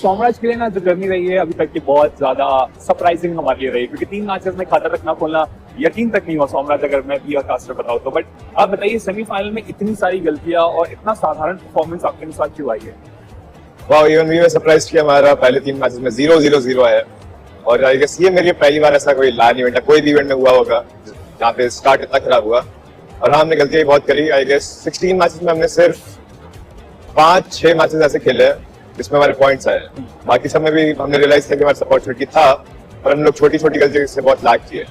सोमराज के लिए ना जो जर्नी रही है अभी तक की बहुत ज्यादा सरप्राइजिंग हमारे लिए रही, क्योंकि 3 मैचेस में खाता रखना खोलना यकीन तक नहीं हुआ सोमराज, अगर मैं बी कास्टर बताऊं तो। बट आप बताइए, सेमीफाइनल में इतनी सारी गलतियां और इतना साधारण परफॉर्मेंस आपके साथ क्यों आई है? वाह, इवन वी वर सरप्राइज्ड कि हमारा पहले 3 मैचेस में 0-0-0 है। और आई गेस ये मेरे लिए पहली बार ऐसा कोई लान इवेंट है, कोई भी इवेंट में हुआ होगा जहाँ पे स्टार्ट इतना खराब हुआ। और हमने गलतियां बहुत करी। आई गेस 16 मैचेस में हमने सिर्फ 5-6 मैचेस ऐसे खेले हैं जिसमें हमारे पॉइंट्स आए। बाकी सब में भी हमने रियलाइज किया कि हमारे अपॉर्चुनिटी था, और हम लोग छोटी छोटी गलतियों से बहुत लैग किए।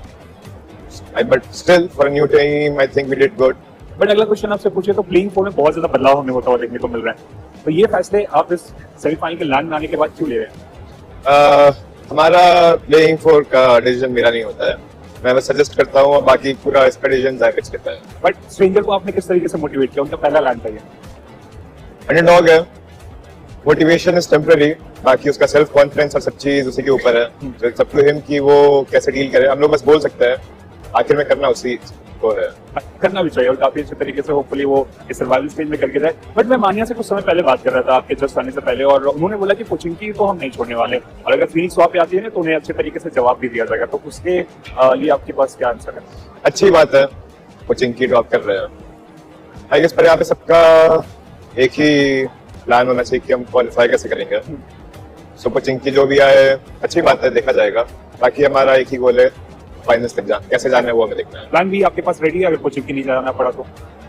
But still for new team I think we did good. But अगला क्वेश्चन आपसे पूछे तो प्लेइंग फोर में बहुत ज्यादा बदलाव हमें होता हुआ देखने को मिल रहा है, तो ये फैसले आप इस सेमीफाइनल के लैंड आने के बाद क्यों ले रहे हैं? हमारा प्लेइंग फोर का डिसीजन मेरा नहीं होता है, मैं बस सजेस्ट करता हूँ और बाकी पूरा इसका डिसीजन जैकेट्स लेता है। बट स्ट्रेंजर को आपने किस तरीके से मोटिवेट किया? उनका पहला लैंड था ये। अंडरडॉग है, मोटिवेशन इज टेम्पररी, बाकी उसका सेल्फ कॉन्फिडेंस और सब चीज उसी के ऊपर है। तो इट्स अप टू हिम कि वो कैसे डील करे। हम लोग बस बोल सकते हैं, आखिर में करना उसी को है। करना भी चाहिए और काफी अच्छे तरीके से होपफुली वो इस सर्वाइवल स्टेज में करके जाए। बट मैं मानिया से कुछ समय पहले बात कर रहा था आपके जस्ट आने से पहले, और उन्होंने बोला कि कोचिंग को हम नहीं छोड़ने वाले, और अगर फीनिक्स वहां पे आती है ना तो उन्हें अच्छे तरीके से जवाब भी दिया जाएगा। तो उसके लिए आपके पास क्या आंसर है? अच्छी बात है, कोचिंग की ड्रॉप कर रहे हैं। आई गेस पर यहाँ पे सबका एक ही प्लान होना चाहिए कि हम क्वालिफाई कैसे करेंगे। सो कोचिंग की जो भी आए अच्छी बात है, देखा जाएगा। बाकी हमारा एक ही गोल है, फाइनल्स तक कैसे जाना है वो हमें देखना है। प्लान भी आपके पास रेडी है अगर कोचिंग की नहीं जाना पड़ा तो?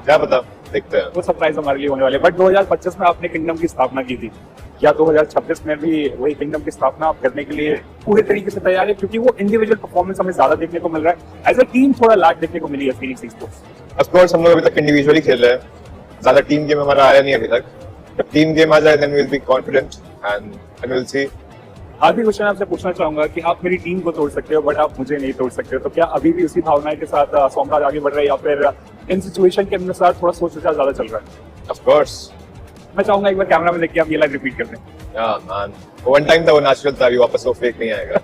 क्या पता, देखते हैं। वो सरप्राइज हमारे लिए होने वाले। बट 2025 में आपने किंगडम की स्थापना की थी, क्या 2026 में भी वही किंगडम की स्थापना आप करने के लिए पूरे तरीके से तैयार है? क्योंकि वो इंडिविजुअल परफॉर्मेंस हमें ज्यादा देखने को मिल रहा है, एज अ टीम थोड़ा लैक देखने को मिली है फीनिक्स स्पोर्ट्स। ऑफ कोर्स हम लोग अभी तक इंडिविजुअली खेल रहे हैं, ज्यादा टीम गेम हमारा आया नहीं अभी तक। जब टीम गेम आ जाए then we will be confident and we will see. आखिरी क्वेश्चन आपसे पूछना चाहूंगा कि आप मेरी टीम को तोड़ सकते हो बट आप मुझे नहीं तोड़ सकते हो, तो क्या अभी भी उसी भावना के साथ सोमराज आगे बढ़ रहे हैं, या फिर इन सिचुएशन के अनुसार थोड़ा सोच विचार ज्यादा चल रहा है? ऑफ कोर्स मैं चाहूंगा एक बार कैमरा में देख के आप ये लाइन रिपीट कर दें। मैन, वन टाइम था, वो नेचुरल था, अभी वापस वो फेक नहीं आएगा।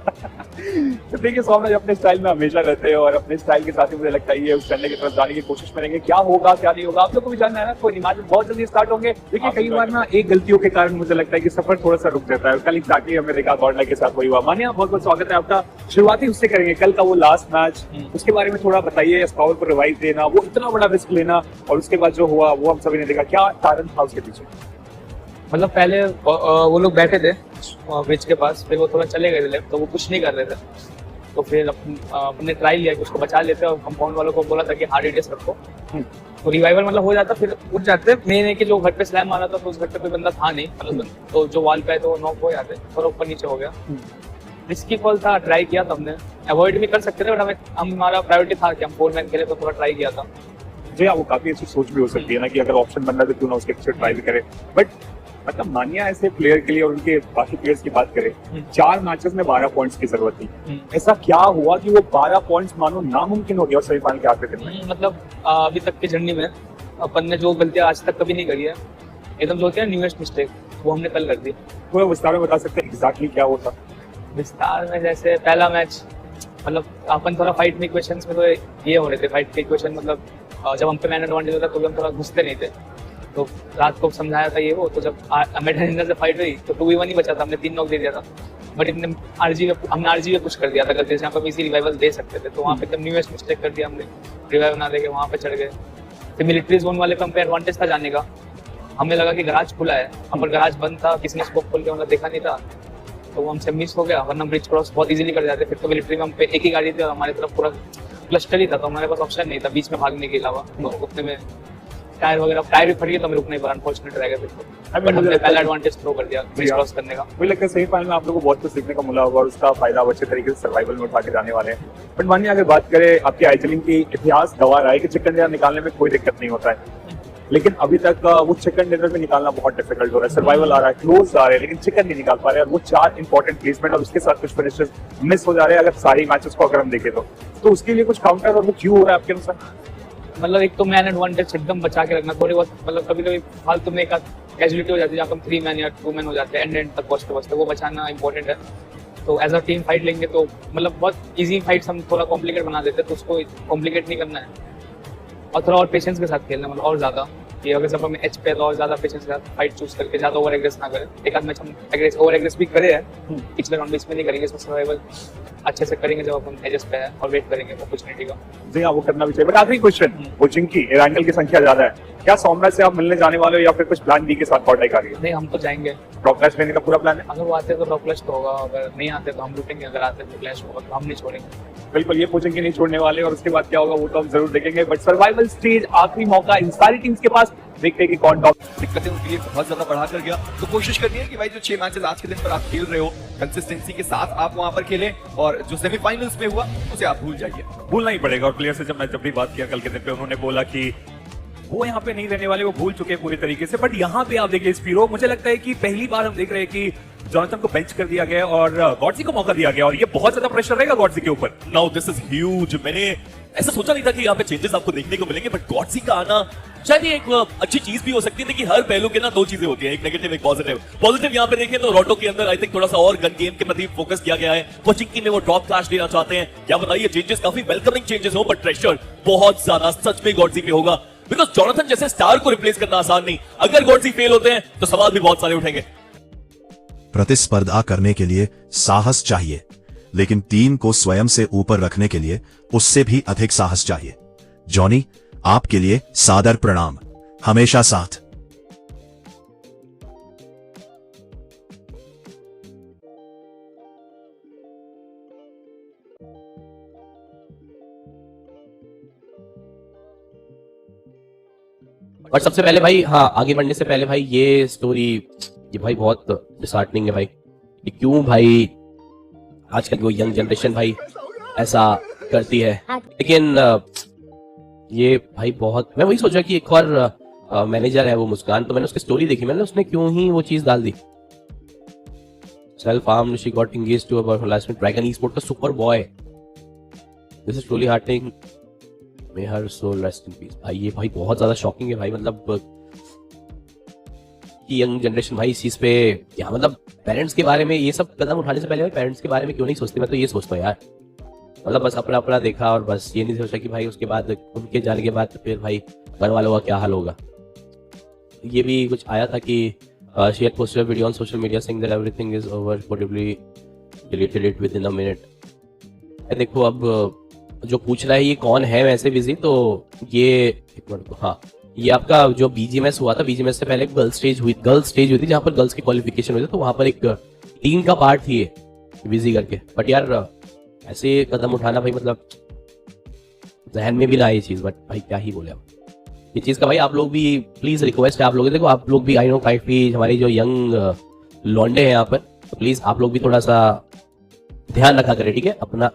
तो देखिए, सोमराज अपने स्टाइल में हमेशा रहते हैं और अपने स्टाइल के साथ ही मुझे लगता है ये उस करने की तरफ जाने की कोशिश करेंगे। क्या होगा क्या नहीं होगा आप लोग को भी जानना है ना, कोई मैच बहुत जल्दी स्टार्ट होंगे। देखिए कई बार ना एक गलतियों के कारण मुझे लगता है कि सफर थोड़ा सा रुक जाता है। कल एग्जैक्टली हमने देखा गॉडलाइक के साथ वही हुआ। मानिया, बहुत बहुत स्वागत है आपका। शुरुआती उससे करेंगे, कल का वो लास्ट मैच, उसके बारे में थोड़ा बताइए। स्पावर को रिवाइव देना, वो इतना बड़ा रिस्क लेना, और उसके बाद जो हुआ वो हम सभी ने देखा, क्या कारण था उसके पीछे? मतलब पहले वो लोग बैठे थे ब्रिज के पास, फिर वो थोड़ा चले गए थे लेफ्ट, तो वो कुछ नहीं कर रहे थे। तो फिर अपने ट्राई लिया कि उसको बचा लेते, और कंपाउंड वालों को बोला था कि हार्ड हिटेस रखो, तो रिवाइवल मतलब हो जाता, फिर उठ जाते। मेन है कि जो घर पे स्लैम मारा था तो उस घर पे कोई बंदा था नहीं, मतलब तो जो वॉल पे है तो नॉक हो जाते, थोड़ा ऊपर नीचे हो गया। रिस्की कॉल था, ट्राई किया था हमने, अवॉइड भी कर सकते थे बट हमारा प्रायोरिटी था कि हम 4 मैन खेले, तो थोड़ा ट्राई किया था। जी हाँ, वो काफी अच्छी सोच भी हो सकती है ना कि अगर ऑप्शन बन रहा है तो क्यों ना उसके पीछे ट्राई भी करे। बट मतलब मानिया ऐसे प्लेयर के लिए और उनके बाकी प्लेयर्स की बात करें, 4 मैचेस में 12 पॉइंट्स की जरूरत थी। ऐसा क्या हुआ कि वो 12 पॉइंट्स मानो नामुमकिन हो गया सेमीफाइनल के आखिरी दिन में? मतलब अभी तक की जर्नी में अपन ने जो गलतियां आज तक कभी नहीं करी है, एकदम जो होती है न्यूएस्ट मिस्टेक, वो हमने कल कर दी। थोड़ा विस्तार में बता सकते हैं एग्जैक्टली क्या होता? विस्तार में जैसे पहला मैच, मतलब अपन थोड़ा फाइट में इक्वेशंस में तो ये हो रहे थे, फाइट के इक्वेशन मतलब जब हम पे मैन एडवांटेज होता तो हम थोड़ा घुसते नहीं थे, तो रात को समझाया था ये वो। तो जब अमेरिका से फाइट हुई तो 2v1 ही बचा था, हमने 3 नॉक दे दिया था, बट हमने आरजी पे पुश कर दिया था गलती से, यहाँ पे इजी रिवाइवल दे सकते थे, तो वहाँ पे एकदम न्यूएस्ट मिस्टेक कर दिया हमने, रिवाइव ना देके वहाँ पे चढ़ गए। फिर मिलिट्री जोन वाले पे हम पे एडवांटेज था जाने का, हमें लगा कि गराज खुला है, हम पर गराज बंद था, किसी ने स्कोप खोल के मतलब देखा नहीं था, तो वो हमसे मिस हो गया, वरना ब्रिज क्रॉस बहुत इजीली कर जाते। फिर तो मिलिट्री में हम पे एक ही गाड़ी थी और हमारी तरफ पूरा क्लस्टर ही था, तो हमारे पास ऑप्शन नहीं था बीच में भागने के अलावा, तो उतने में टायर भी फट गया, तो हमें रुकना ही पड़ा, अनफॉर्चुनेट रह गया। फिर बट हमने पहला एडवांटेज थ्रो कर दिया ब्रिज क्रॉस करने का। मुझे लगता है सेमीफाइनल में आप लोगों को बहुत कुछ सीखने को मिला होगा और उसका फायदा आप अच्छे तरीके से सर्वाइवल में उठा के जाने वाले हैं। बट मानिए अगर बात करें, आपकी आइचलिंग की इतिहास गवाह रहा है कि चिकन डिनर निकालने में कोई दिक्कत नहीं होता है, लेकिन अभी तक वो चिकन डिनर में निकालना बहुत डिफिकल्ट हो रहा है। सर्वाइवल आ रहा है, क्लोज आ रहे हैं, लेकिन चिकन नहीं निकाल पा रहे हैं। और वो 4 इंपॉर्टेंट प्लेसमेंट और उसके साथ कुछ फिनिशेस मिस हो जा रहे हैं अगर सारी मैचेस को अगर हम देखें तो उसके लिए कुछ काउंटर और वो क्यों हो रहा है आपके अनुसार? मतलब एक तो मैन एडवांटेज एकदम बचा के रखना, थोड़ी बहुत मतलब कभी कभी फालतू में एक कैजुअलिटी हो जाती है जहाँ हम 3 मैन या 2 मैन हो जाते हैं एंड तक पहुंचते, वो बचाना इंपॉर्टेंट है। तो एज अ टीम फाइट लेंगे तो मतलब बहुत इजी फाइट्स हम थोड़ा कॉम्प्लिकेट बना देते हैं, तो उसको कॉम्प्लिकेट नहीं करना है और थोड़ा और पेशेंस के साथ खेलना, मतलब और ज्यादा कि अगर जब हम एच पे तो ज्यादा पेशेंस के साथ फाइट चूज करके ज्यादा ओवर एग्रेस ना करें। एक आध मैच हम ओवर एग्रेस भी करे हैं, पिछले राउंड में इसमें नहीं करेंगे, इसमें सर्वाइवल अच्छे से करेंगे जब अपन एजेस पे है और वेट करेंगे अपॉर्चुनिटी का। जी हाँ, वो करना भी चाहिए। बट आखिरी क्वेश्चन, कोचिंग की एरांगल की संख्या ज्यादा है, क्या सौम्या से आप मिलने जाने वाले हो या फिर कुछ प्लान बी के साथ कॉन्टेक्ट आ रही है? नहीं, हम तो जाएंगे, ड्रॉप क्लैश लेने का पूरा प्लान है? अगर वो आते तो ड्रॉप क्लच तो होगा, अगर नहीं आते तो हम लूटेंगे, अगर आते तो क्लैश होगा, तो हम नहीं छोड़ेंगे। बिल्कुल, ये कोचिंग की नहीं छोड़ने वाले, और उसके बाद क्या होगा वो तो हम जरूर देखेंगे। बट सर्वाइवल स्टेज आखिरी मौका इन सारी टीम्स के पास, देखते हैं कि कौन टॉप। दिक्कतें उनके लिए बहुत ज्यादा बढ़ा कर गया, तो कोशिश करनी है कि भाई जो 6 मैचेस आज के दिन पर आप खेल रहे हो कंसिस्टेंसी के साथ आप वहां पर खेलें, और जो सेमीफाइनल्स में हुआ उसे आप भूल जाइए। भूलना ही पड़ेगा। और प्लेयर से जब मैं जब भी बात किया कल के दिन पे, उन्होंने बोला कि वो यहाँ पे नहीं रहने वाले, वो भूल चुके हैं पूरी तरीके से। बट यहाँ पे आप देखिए स्पीरो, मुझे लगता है कि पहली बार हम देख रहे हैं कि जॉनथन को बेंच कर दिया गया और गॉडजी को मौका दिया गया, और ये बहुत ज्यादा प्रेशर रहेगा गॉडजी के ऊपर। Now this is huge. मैंने ऐसा सोचा नहीं था कि यहाँ पे चेंजेस आपको देखने को मिलेंगे, बट गॉडजी का आना शायद ये एक अच्छी चीज भी हो सकती है। देखिए हर पहलू के ना दो चीजें होती है, एक नेगेटिव एक पॉजिटिव। पॉजिटिव यहाँ पे देखें तो रोटो के अंदर आई थिंक थोड़ा सा और गन गेम के प्रति फोकस किया गया है, कोचिंग में वो ड्रॉप क्लैश लेना चाहते हैं। क्या बताइए चेंजेस काफी वेलकमिंग चेंजेस हो, बट प्रेशर बहुत ज्यादा सच में गॉडजी पे होगा, बिकॉज जॉनथन जैसे स्टार को रिप्लेस करना आसान नहीं। अगर गॉडजी फेल होते हैं तो सवाल भी बहुत सारे उठेंगे। प्रतिस्पर्धा करने के लिए साहस चाहिए, लेकिन टीम को स्वयं से ऊपर रखने के लिए उससे भी अधिक साहस चाहिए। जॉनी, आपके लिए सादर प्रणाम, हमेशा साथ। और सबसे पहले भाई, हाँ, आगे बढ़ने से पहले भाई ये स्टोरी, ये भाई बहुत डिसहार्टनिंग है भाई। कि क्यों भाई आजकल की वो यंग जनरेशन भाई ऐसा करती है। लेकिन ये भाई बहुत, मैं वही सोचा कि एक और मैनेजर है वो मुस्कान, तो मैंने उसकी स्टोरी देखी, मैंने उसने क्यों ही वो चीज डाल दी। Self harm, she got engaged to a harassment dragon esport का super boy. This is truly hurting, may her soul rest in peace. भाई ये भाई बहुत ज्यादा शॉकिंग है भाई, मतलब कि यंग जनरेशन भाई इस चीज पे, क्या मतलब पेरेंट्स के बारे में ये सब कदम उठाने से पहले भाई पेरेंट्स के बारे में क्यों नहीं सोचते। मैं तो ये सोचता हूँ यार, मतलब बस अपना अपना देखा और बस ये नहीं सोचा कि भाई उसके बाद उनके जाने के बाद फिर भाई घर वालों का क्या हाल होगा। ये भी कुछ आया था कि she had posted a video on social media saying that everything is over, reportedly deleted it within a minute। देखो अब जो पूछ रहा है ये कौन है वैसे बिजी, तो ये एक मिनट, हाँ, ये आपका जो बीजीएमएस हुआ था, बीजीएमएस से पहले गर्ल्स स्टेज हुई थी जहाँ पर गर्ल्स की क्वालिफिकेशन हुई थी, तो वहां पर एक टीम का पार्ट थी ये बिजी करके। बट यार ऐसे कदम उठाना भाई, मतलब जहन में भी ना ये चीज, बट भाई क्या ही बोले अब ये चीज का। भाई आप लोग भी प्लीज, रिक्वेस्ट है आप लोग, देखो आप लोग भी, आई नो काफी हमारी जो यंग लौंडे हैं यहाँ पर, तो प्लीज आप लोग भी थोड़ा सा ध्यान रखा करें, ठीक है, अपना